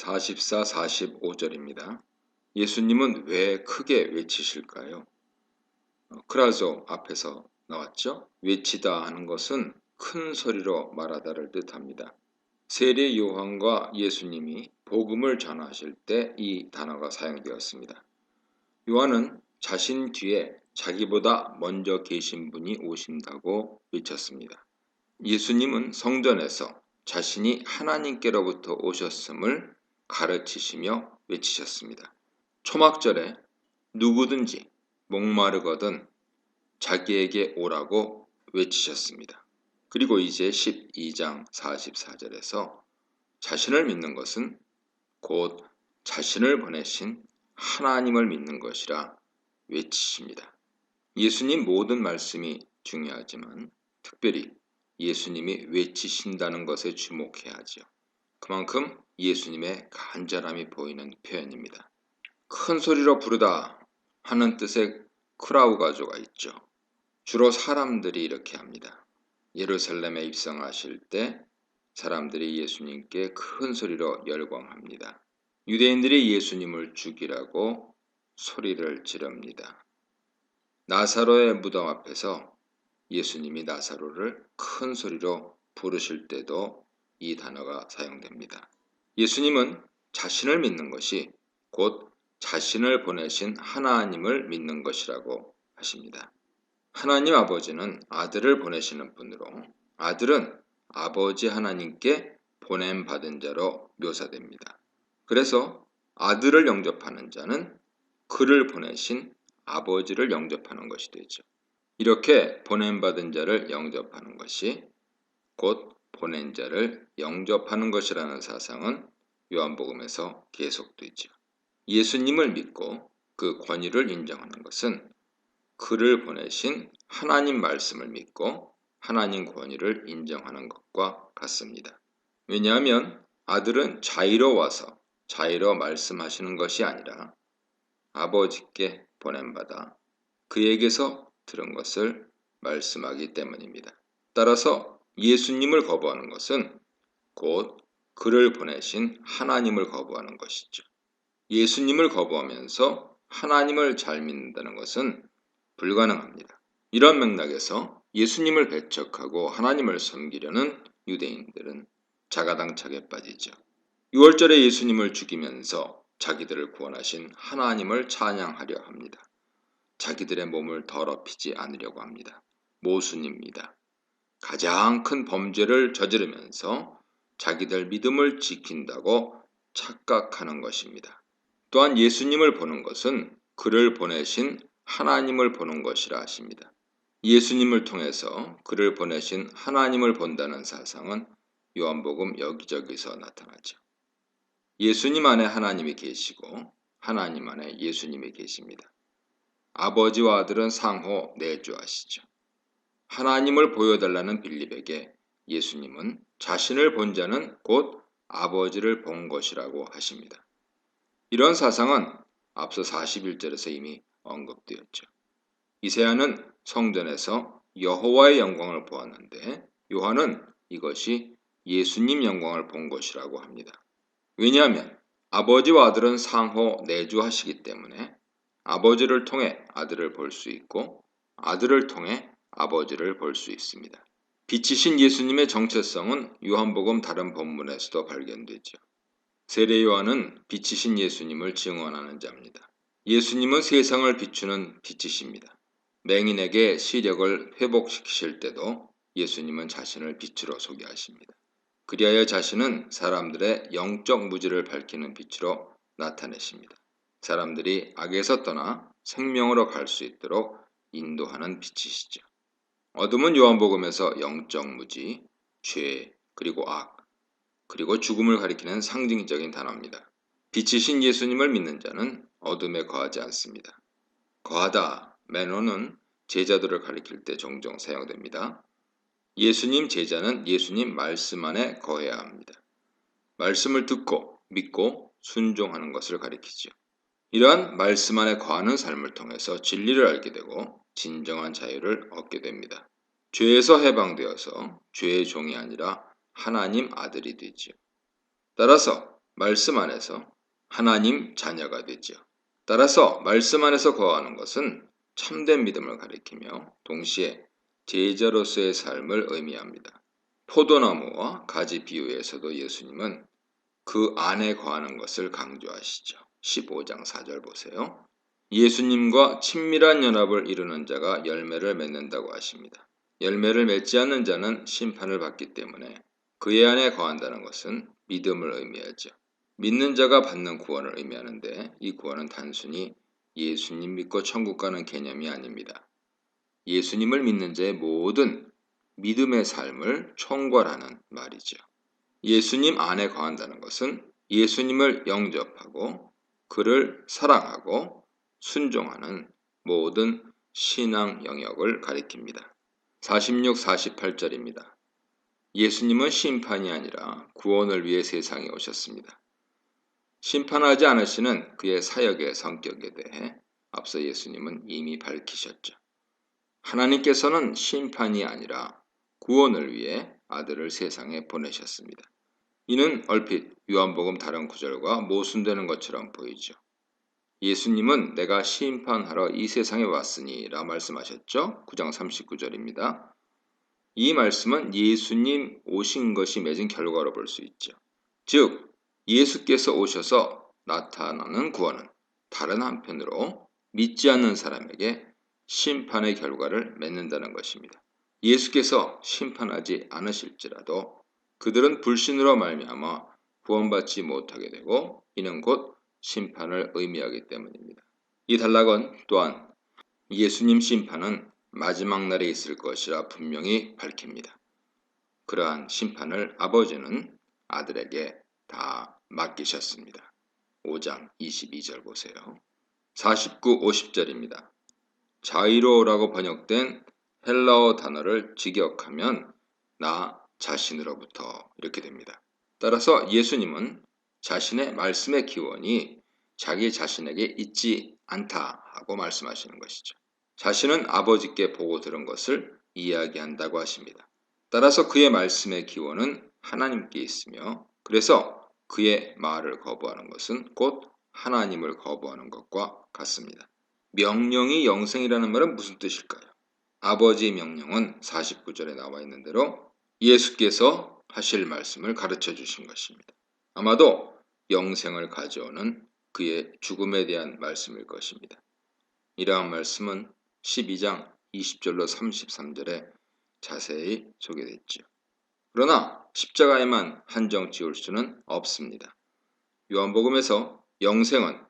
44, 45절입니다. 예수님은 왜 크게 외치실까요? 크라조 앞에서 나왔죠? 외치다 하는 것은 큰 소리로 말하다를 뜻합니다. 세례 요한과 예수님이 복음을 전하실 때 이 단어가 사용되었습니다. 요한은 자신 뒤에 자기보다 먼저 계신 분이 오신다고 외쳤습니다. 예수님은 성전에서 자신이 하나님께로부터 오셨음을 가르치시며 외치셨습니다. 초막절에 누구든지 목마르거든 자기에게 오라고 외치셨습니다. 그리고 이제 12장 44절에서 자신을 믿는 것은 곧 자신을 보내신 하나님을 믿는 것이라 외치십니다. 예수님 모든 말씀이 중요하지만 특별히 예수님이 외치신다는 것에 주목해야 하죠. 그만큼 예수님의 간절함이 보이는 표현입니다. 큰 소리로 부르다 하는 뜻의 크라우가조가 있죠. 주로 사람들이 이렇게 합니다. 예루살렘에 입성하실 때 사람들이 예수님께 큰 소리로 열광합니다. 유대인들이 예수님을 죽이라고 소리를 지릅니다. 나사로의 무덤 앞에서 예수님이 나사로를 큰 소리로 부르실 때도 이 단어가 사용됩니다. 예수님은 자신을 믿는 것이 곧 자신을 보내신 하나님을 믿는 것이라고 하십니다. 하나님 아버지는 아들을 보내시는 분으로 아들은 아버지 하나님께 보냄받은 자로 묘사됩니다. 그래서 아들을 영접하는 자는 그를 보내신 아버지를 영접하는 것이 되죠. 이렇게 보냄받은 자를 영접하는 것이 곧 보낸 자를 영접하는 것이라는 사상은 요한복음에서 계속되죠. 예수님을 믿고 그 권위를 인정하는 것은 그를 보내신 하나님 말씀을 믿고 하나님 권위를 인정하는 것과 같습니다. 왜냐하면 아들은 자의로 와서 자의로 말씀하시는 것이 아니라 아버지께 보냄받아 그에게서 들은 것을 말씀하기 때문입니다. 따라서 예수님을 거부하는 것은 곧 그를 보내신 하나님을 거부하는 것이죠. 예수님을 거부하면서 하나님을 잘 믿는다는 것은 불가능합니다. 이런 맥락에서 예수님을 배척하고 하나님을 섬기려는 유대인들은 자가당착에 빠지죠. 6월절에 예수님을 죽이면서 자기들을 구원하신 하나님을 찬양하려 합니다. 자기들의 몸을 더럽히지 않으려고 합니다. 모순입니다. 가장 큰 범죄를 저지르면서 자기들 믿음을 지킨다고 착각하는 것입니다. 또한 예수님을 보는 것은 그를 보내신 하나님을 보는 것이라 하십니다. 예수님을 통해서 그를 보내신 하나님을 본다는 사상은 요한복음 여기저기서 나타나죠. 예수님 안에 하나님이 계시고 하나님 안에 예수님이 계십니다. 아버지와 아들은 상호 내주하시죠. 하나님을 보여달라는 빌립에게 예수님은 자신을 본 자는 곧 아버지를 본 것이라고 하십니다. 이런 사상은 앞서 41절에서 이미 언급되었죠. 이사야는 성전에서 여호와의 영광을 보았는데 요한은 이것이 예수님 영광을 본 것이라고 합니다. 왜냐하면 아버지와 아들은 상호 내주하시기 때문에 아버지를 통해 아들을 볼 수 있고 아들을 통해 아버지를 볼 수 있습니다. 빛이신 예수님의 정체성은 요한복음 다른 본문에서도 발견되죠. 세례 요한은 빛이신 예수님을 증언하는 자입니다. 예수님은 세상을 비추는 빛이십니다. 맹인에게 시력을 회복시키실 때도 예수님은 자신을 빛으로 소개하십니다. 그리하여 자신은 사람들의 영적 무지를 밝히는 빛으로 나타내십니다. 사람들이 악에서 떠나 생명으로 갈 수 있도록 인도하는 빛이시죠. 어둠은 요한복음에서 영적 무지, 죄, 그리고 악, 그리고 죽음을 가리키는 상징적인 단어입니다. 빛이신 예수님을 믿는 자는 어둠에 거하지 않습니다. 거하다, 메노는 제자들을 가리킬 때 종종 사용됩니다. 예수님 제자는 예수님 말씀 안에 거해야 합니다. 말씀을 듣고 믿고 순종하는 것을 가리키죠. 이러한 말씀 안에 거하는 삶을 통해서 진리를 알게 되고 진정한 자유를 얻게 됩니다. 죄에서 해방되어서 죄의 종이 아니라 하나님 아들이 되지요. 따라서 말씀 안에서 하나님 자녀가 되죠. 따라서 말씀 안에서 거하는 것은 참된 믿음을 가리키며 동시에 제자로서의 삶을 의미합니다. 포도나무와 가지 비유에서도 예수님은 그 안에 거하는 것을 강조하시죠. 15장 4절 보세요. 예수님과 친밀한 연합을 이루는 자가 열매를 맺는다고 하십니다. 열매를 맺지 않는 자는 심판을 받기 때문에 그의 안에 거한다는 것은 믿음을 의미하죠. 믿는 자가 받는 구원을 의미하는데 이 구원은 단순히 예수님 믿고 천국 가는 개념이 아닙니다. 예수님을 믿는 자의 모든 믿음의 삶을 총괄하는 말이죠. 예수님 안에 거한다는 것은 예수님을 영접하고 그를 사랑하고 순종하는 모든 신앙 영역을 가리킵니다. 46, 48절입니다. 예수님은 심판이 아니라 구원을 위해 세상에 오셨습니다. 심판하지 않으시는 그의 사역의 성격에 대해 앞서 예수님은 이미 밝히셨죠. 하나님께서는 심판이 아니라 구원을 위해 아들을 세상에 보내셨습니다. 이는 얼핏 요한복음 다른 구절과 모순되는 것처럼 보이죠. 예수님은 내가 심판하러 이 세상에 왔으니 라 말씀하셨죠. 9장 39절입니다. 이 말씀은 예수님 오신 것이 맺은 결과로 볼 수 있죠. 즉 예수께서 오셔서 나타나는 구원은 다른 한편으로 믿지 않는 사람에게 심판의 결과를 맺는다는 것입니다. 예수께서 심판하지 않으실지라도 그들은 불신으로 말미암아 구원받지 못하게 되고 이는 곧 심판을 의미하기 때문입니다. 이 단락은 또한 예수님 심판은 마지막 날에 있을 것이라 분명히 밝힙니다. 그러한 심판을 아버지는 아들에게 다 맡기셨습니다. 5장 22절 보세요. 49, 50절입니다. 자이로라고 번역된 헬라어 단어를 직역하면 나 자신으로부터 이렇게 됩니다. 따라서 예수님은 자신의 말씀의 기원이 자기 자신에게 있지 않다 하고 말씀하시는 것이죠. 자신은 아버지께 보고 들은 것을 이야기한다고 하십니다. 따라서 그의 말씀의 기원은 하나님께 있으며 그래서 그의 말을 거부하는 것은 곧 하나님을 거부하는 것과 같습니다. 명령이 영생이라는 말은 무슨 뜻일까요? 아버지의 명령은 49절에 나와 있는 대로 예수께서 하실 말씀을 가르쳐 주신 것입니다. 아마도 영생을 가져오는 그의 죽음에 대한 말씀일 것입니다. 이러한 말씀은 12장 20절로 33절에 자세히 소개됐죠. 그러나 십자가에만 한정 지을 수는 없습니다. 요한복음에서 영생은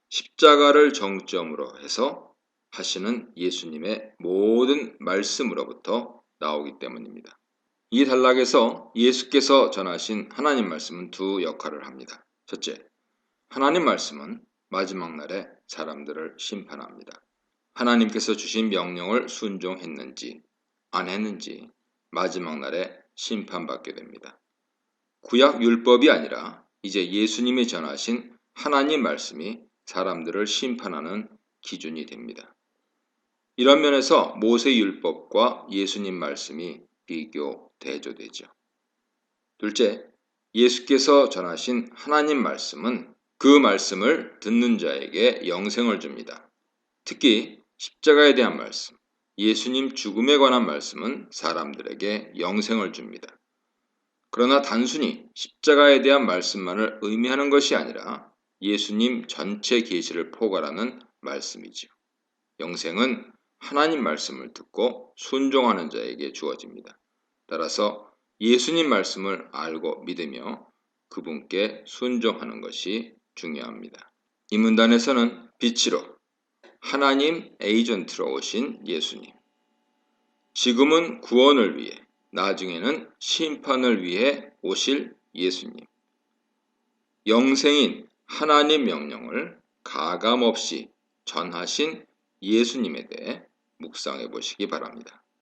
십자가를 정점으로 해서 하시는 예수님의 모든 말씀으로부터 나오기 때문입니다. 이 단락에서 예수께서 전하신 하나님 말씀은 두 역할을 합니다. 첫째, 하나님 말씀은 마지막 날에 사람들을 심판합니다. 하나님께서 주신 명령을 순종했는지 안 했는지 마지막 날에 심판받게 됩니다. 구약 율법이 아니라 이제 예수님이 전하신 하나님 말씀이 사람들을 심판하는 기준이 됩니다. 이런 면에서 모세 율법과 예수님 말씀이 비교, 대조되죠. 둘째, 예수께서 전하신 하나님 말씀은 그 말씀을 듣는 자에게 영생을 줍니다. 특히 십자가에 대한 말씀, 예수님 죽음에 관한 말씀은 사람들에게 영생을 줍니다. 그러나 단순히 십자가에 대한 말씀만을 의미하는 것이 아니라 예수님 전체 계시를 포괄하는 말씀이지요. 영생은 하나님 말씀을 듣고 순종하는 자에게 주어집니다. 따라서 예수님 말씀을 알고 믿으며 그분께 순종하는 것이 중요합니다. 이 문단에서는 빛으로 하나님 에이전트로 오신 예수님, 지금은 구원을 위해, 나중에는 심판을 위해 오실 예수님, 영생인 하나님 명령을 가감없이 전하신 예수님에 대해 묵상해 보시기 바랍니다.